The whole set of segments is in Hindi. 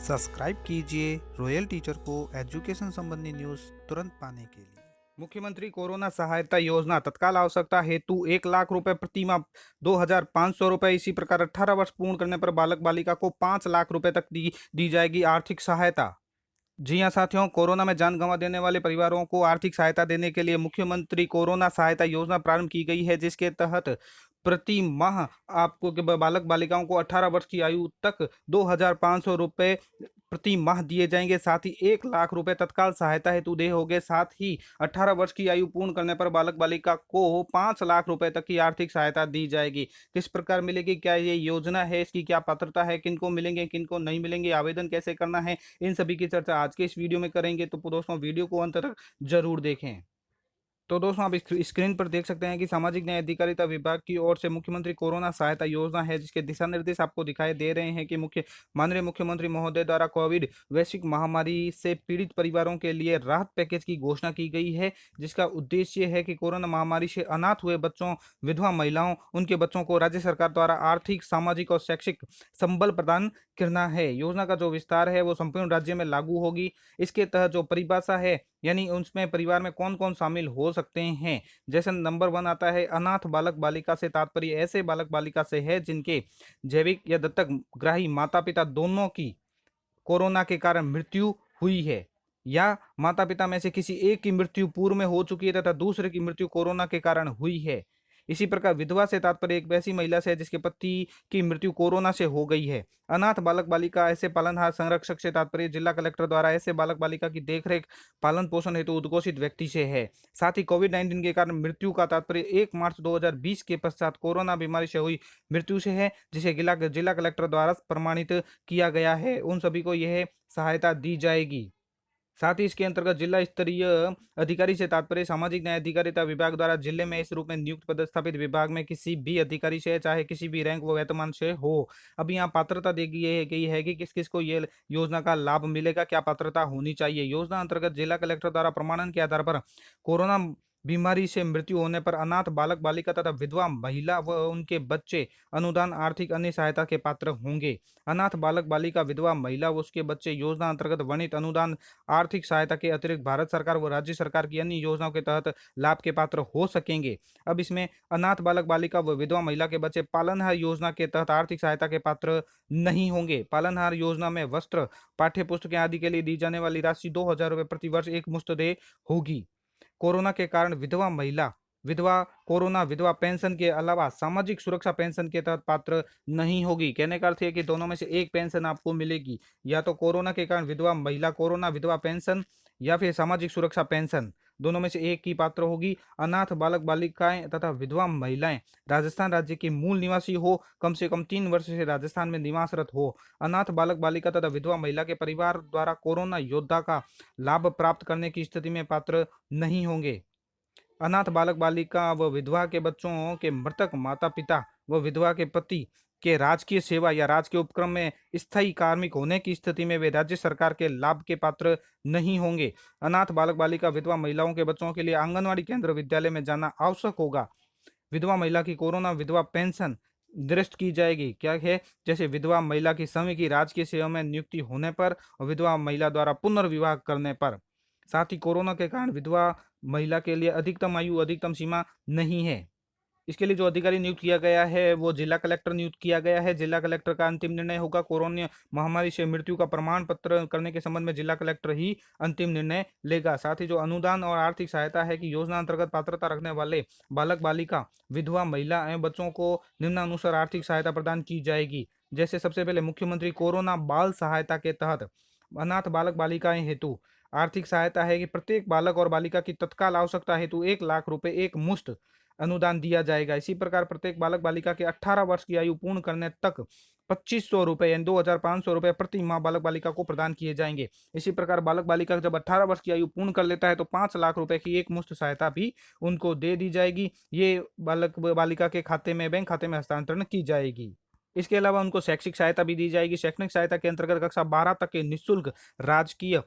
सब्सक्राइब कीजिए रॉयल टीचर को एजुकेशन संबंधी न्यूज़ तुरंत पाने के लिए। मुख्यमंत्री कोरोना सहायता योजना तत्काल आवश्यकता हेतु 1 लाख रुपए प्रति माह 2,500 रुपए। इसी प्रकार 18 वर्ष पूर्ण करने पर बालक बालिका को 5 लाख रुपए तक दी जाएगी आर्थिक सहायता। जी हाँ साथियों, कोरोना में जान गंवा देने वाले परिवारों को आर्थिक सहायता देने के लिए मुख्यमंत्री कोरोना सहायता योजना प्रारंभ की गई है, जिसके तहत प्रति माह आपको बालक बालिकाओं को 18 वर्ष की आयु तक 2,500 रुपए प्रति माह दिए जाएंगे। साथ ही 1 लाख रुपए तत्काल सहायता हेतु देय होंगे। साथ ही 18 वर्ष की आयु पूर्ण करने पर बालक बालिका को 5 लाख रुपए तक की आर्थिक सहायता दी जाएगी। किस प्रकार मिलेगी, क्या ये योजना है, इसकी क्या पात्रता है, किनको मिलेंगे किनको नहीं मिलेंगे, आवेदन कैसे करना है, इन सभी की चर्चा आज के इस वीडियो में करेंगे। तो दोस्तों वीडियो को अंत तक जरूर देखें। तो दोस्तों आप स्क्रीन पर देख सकते हैं कि सामाजिक न्याय अधिकारिता विभाग की ओर से मुख्यमंत्री कोरोना सहायता योजना है, जिसके दिशा निर्देश आपको दिखाई दे रहे हैं कि माननीय मुख्यमंत्री महोदय द्वारा कोविड वैश्विक महामारी से पीड़ित परिवारों के लिए राहत पैकेज की घोषणा की गई है, जिसका उद्देश्य है कि कोरोना महामारी से अनाथ हुए बच्चों, विधवा महिलाओं, उनके बच्चों को राज्य सरकार द्वारा आर्थिक, सामाजिक और शैक्षिक संबल प्रदान करना है। योजना का जो विस्तार है वो संपूर्ण राज्य में लागू होगी। इसके तहत जो परिभाषा है, यानी उसमें परिवार में कौन कौन शामिल हो सकते हैं, जैसे नंबर 1 आता है अनाथ बालक बालिका से तात्पर्य ऐसे बालक बालिका से है जिनके जैविक या दत्तक ग्राही माता पिता दोनों की कोरोना के कारण मृत्यु हुई है, या माता पिता में से किसी एक की मृत्यु पूर्व में हो चुकी है तथा दूसरे की मृत्यु कोरोना के कारण हुई है। इसी प्रकार विधवा से तात्पर्य एक वैसी महिला से है जिसके पति की मृत्यु कोरोना से हो गई है। अनाथ बालक बालिका ऐसे पालनहार संरक्षक से तात्पर्य जिला कलेक्टर द्वारा ऐसे बालक बालिका की देखरेख पालन पोषण हेतु उद्घोषित व्यक्ति से है। साथ ही कोविड-19 के कारण मृत्यु का तात्पर्य 1 मार्च 2020 के पश्चात कोरोना बीमारी से हुई मृत्यु से है, जिसे जिला कलेक्टर द्वारा प्रमाणित किया गया है। उन सभी को यह सहायता दी जाएगी। साथ ही इसके अंतर्गत जिला स्तरीय अधिकारी से तात्पर्य सामाजिक न्याय अधिकारिता विभाग द्वारा जिले में इस रूप में नियुक्त पदस्थापित विभाग में किसी भी अधिकारी से, चाहे किसी भी रैंक व वेतमान से हो। अब यहाँ पात्रता दी गई है कि किस किस को ये योजना का लाभ मिलेगा, क्या पात्रता होनी चाहिए। योजना अंतर्गत जिला कलेक्टर द्वारा प्रमाणन के आधार पर कोरोना बीमारी से मृत्यु होने पर अनाथ बालक बालिका तथा विधवा महिला व उनके बच्चे अनुदान, आर्थिक अन्य सहायता के पात्र होंगे। अनाथ बालक बालिका, विधवा महिला व उसके बच्चे योजना अंतर्गत वर्णित अनुदान, आर्थिक सहायता के अतिरिक्त भारत सरकार व राज्य सरकार की अन्य योजनाओं के तहत लाभ के पात्र हो सकेंगे। अब इसमें अनाथ बालक बालिका व विधवा महिला के बच्चे पालनहार योजना के तहत आर्थिक सहायता के पात्र नहीं होंगे। पालनहार योजना में वस्त्र, पाठ्य पुस्तकें आदि के लिए दी जाने वाली राशि 2,000 रुपये प्रति वर्ष एक मुश्त देय होगी। कोरोना के कारण विधवा महिला कोरोना विधवा पेंशन के अलावा सामाजिक सुरक्षा पेंशन के तहत पात्र नहीं होगी। कहने का अर्थ है कि दोनों में से एक पेंशन आपको मिलेगी, या तो कोरोना के कारण विधवा महिला कोरोना विधवा पेंशन या फिर सामाजिक सुरक्षा पेंशन, दोनों में से एक की पात्र होगी। अनाथ बालक बालिकाएं तथा विधवा महिलाएं राजस्थान राज्य की मूल निवासी हो, कम से कम 3 वर्ष से राजस्थान में निवासरत हो। अनाथ बालक बालिका तथा विधवा महिला के परिवार द्वारा कोरोना योद्धा का लाभ प्राप्त करने की स्थिति में पात्र नहीं होंगे। अनाथ बालक बालिका व विधवा के बच्चों के मृतक माता पिता व विधवा के पति के राजकीय सेवा या राजकीय उपक्रम में स्थायी कार्मिक होने की स्थिति में वे राज्य सरकार के लाभ के पात्र नहीं होंगे। अनाथ बालक बालिका विधवा महिलाओं के बच्चों के लिए आंगनवाड़ी केंद्र विद्यालय में जाना आवश्यक होगा। विधवा महिला की कोरोना विधवा पेंशन निरस्त की जाएगी। क्या है, जैसे विधवा महिला की समय की राजकीय सेवा में नियुक्ति होने पर और विधवा महिला द्वारा पुनर्विवाह करने पर। साथ ही कोरोना के कारण विधवा महिला के लिए अधिकतम आयु अधिकतम सीमा नहीं है। इसके लिए जो अधिकारी नियुक्त किया गया है वो जिला कलेक्टर नियुक्त किया गया है। जिला कलेक्टर का अंतिम निर्णय होगा। कोरोना महामारी से मृत्यु का प्रमाण पत्र करने के संबंध में जिला कलेक्टर ही अंतिम निर्णय लेगा। साथ ही जो अनुदान और आर्थिक सहायता है कि योजना अंतर्गत पात्रता रखने वाले बालक बालिका, विधवा महिला एवं बच्चों को निम्नानुसार आर्थिक सहायता प्रदान की जाएगी। जैसे सबसे पहले मुख्यमंत्री कोरोना बाल सहायता के तहत अनाथ बालक बालिकाएं हेतु आर्थिक सहायता है कि प्रत्येक बालक और बालिका की तत्काल आवश्यकता हेतु 1 लाख रुपए एक मुश्त अनुदान दिया जाएगा। इसी प्रकार प्रत्येक बालक बालिका के 18 वर्ष की आयु पूर्ण करने तक 2,500 रुपए यानी 2,500 रुपए प्रति माह बालक बालिका को प्रदान किए जाएंगे। इसी प्रकार बालक बालिका जब 18 वर्ष की आयु पूर्ण कर लेता है तो 5 लाख रुपए की एक मुश्त सहायता भी उनको दे दी जाएगी। ये बालक बालिका के खाते में, बैंक खाते में हस्तांतरण की जाएगी। इसके अलावा उनको शैक्षिक सहायता भी दी जाएगी। शैक्षणिक सहायता के अंतर्गत कक्षा 12 तक के निःशुल्क राजकीय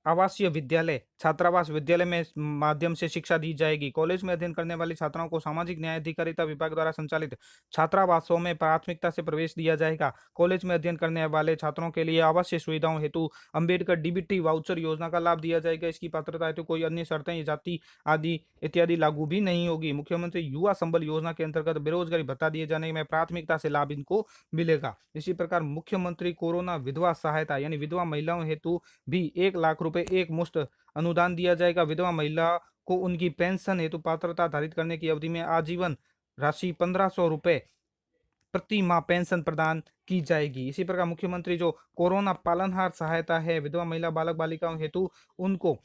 आवासीय विद्यालय छात्रावास विद्यालय में इस माध्यम से शिक्षा दी जाएगी। कॉलेज में अध्ययन करने वाली छात्राओं को सामाजिक न्याय अधिकारिता विभाग द्वारा संचालित छात्रावासों में प्राथमिकता से प्रवेश दिया जाएगा। कॉलेज में अध्ययन करने वाले छात्रों के लिए आवासीय सुविधाओं हेतु अंबेडकर डीबीटी वाउचर योजना का लाभ दिया जाएगा। इसकी पात्रता हेतु कोई अन्य शर्तें जाति आदि इत्यादि लागू भी नहीं होगी। मुख्यमंत्री युवा संबल योजना के अंतर्गत बेरोजगारी भत्ता दिए जाने में प्राथमिकता से लाभ इनको मिलेगा। इसी प्रकार मुख्यमंत्री कोरोना विधवा सहायता यानी विधवा महिलाओं हेतु भी 1 लाख रुपए एक मुश्त अनुदान दिया जाएगा। विधवा महिला को उनकी पेंशन हेतु पात्रता धारित करने की अवधि में आजीवन राशि 1500 रुपए प्रति माह पेंशन प्रदान की जाएगी। इसी प्रकार मुख्यमंत्री जो कोरोना पालनहार सहायता है विधवा महिला बालक बालिकाओं हेतु, उनको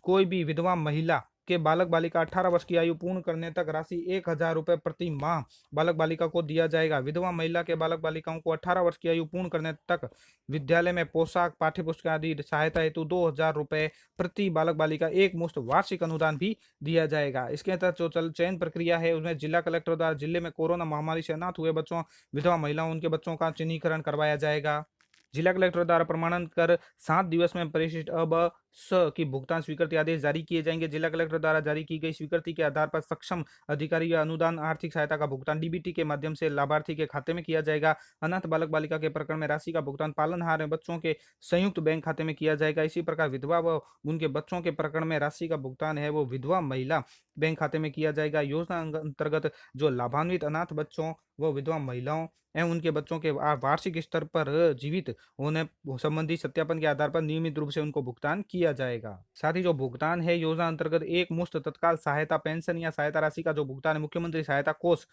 कोई भी विधवा महिला के बालक बालिका 18 वर्ष की आयु पूर्ण करने तक राशि 1000 रुपए प्रति माह बालक बालिका को दिया जाएगा। विधवा महिला के बालक बालिकाओं को 18 वर्ष की आयु पूर्ण करने तक विद्यालय में पोशाक पाठ्य पुस्तक आदि सहायता हेतु 2000 रुपए प्रति बालक बालिका एक मुश्त वार्षिक अनुदान भी दिया जाएगा। इसके तहत जो चयन प्रक्रिया है उसमें जिला कलेक्टर द्वारा जिले में कोरोना महामारी से अनाथ हुए बच्चों विधवा महिलाओं उनके बच्चों का चिन्हीकरण करवाया जाएगा। जिला कलेक्टर द्वारा प्रमाणन कर 7 दिवस में परिशिष्ट अ, ब, स की भुगतान स्वीकृति आदेश जारी किए जाएंगे। जिला कलेक्टर द्वारा जारी की गई स्वीकृति के आधार पर सक्षम अधिकारी या अनुदान आर्थिक सहायता का भुगतान डीबीटी के माध्यम से लाभार्थी के खाते में किया जाएगा। अनाथ बालक बालिका के प्रकरण में राशि का भुगतान पालनहार बच्चों के संयुक्त बैंक खाते में किया जाएगा। इसी प्रकार विधवा व उनके बच्चों के प्रकरण में राशि का भुगतान है वो विधवा महिला बैंक खाते में किया जाएगा। योजना अंतर्गत जो लाभान्वित अनाथ बच्चों व विधवा महिलाओं एवं उनके बच्चों के वार्षिक स्तर पर जीवित होने संबंधी सत्यापन के आधार पर नियमित रूप से उनको भुगतान किया जाएगा। साथ ही जो भुगतान है योजना अंतर्गत एक मुश्त तत्काल सहायता पेंशन या सहायता राशि का जो भुगतान है मुख्यमंत्री सहायता कोष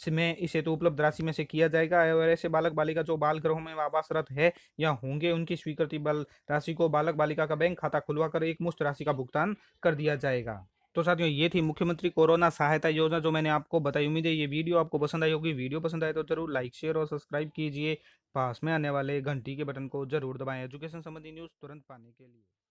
में इस हेतु उपलब्ध राशि में से किया जाएगा। और ऐसे बालक बालिका जो बाल गृहों में आवासरत है या होंगे उनकी स्वीकृति बल राशि को बालक बालिका का बैंक खाता खुलवाकर एक मुश्त राशि का भुगतान कर दिया जाएगा। तो साथियों ये थी मुख्यमंत्री कोरोना सहायता योजना जो मैंने आपको बताई। उम्मीद है ये वीडियो आपको पसंद आई होगी। वीडियो पसंद आए तो जरूर लाइक शेयर और सब्सक्राइब कीजिए। पास में आने वाले घंटी के बटन को जरूर दबाएं एजुकेशन संबंधी न्यूज़ तुरंत पाने के लिए।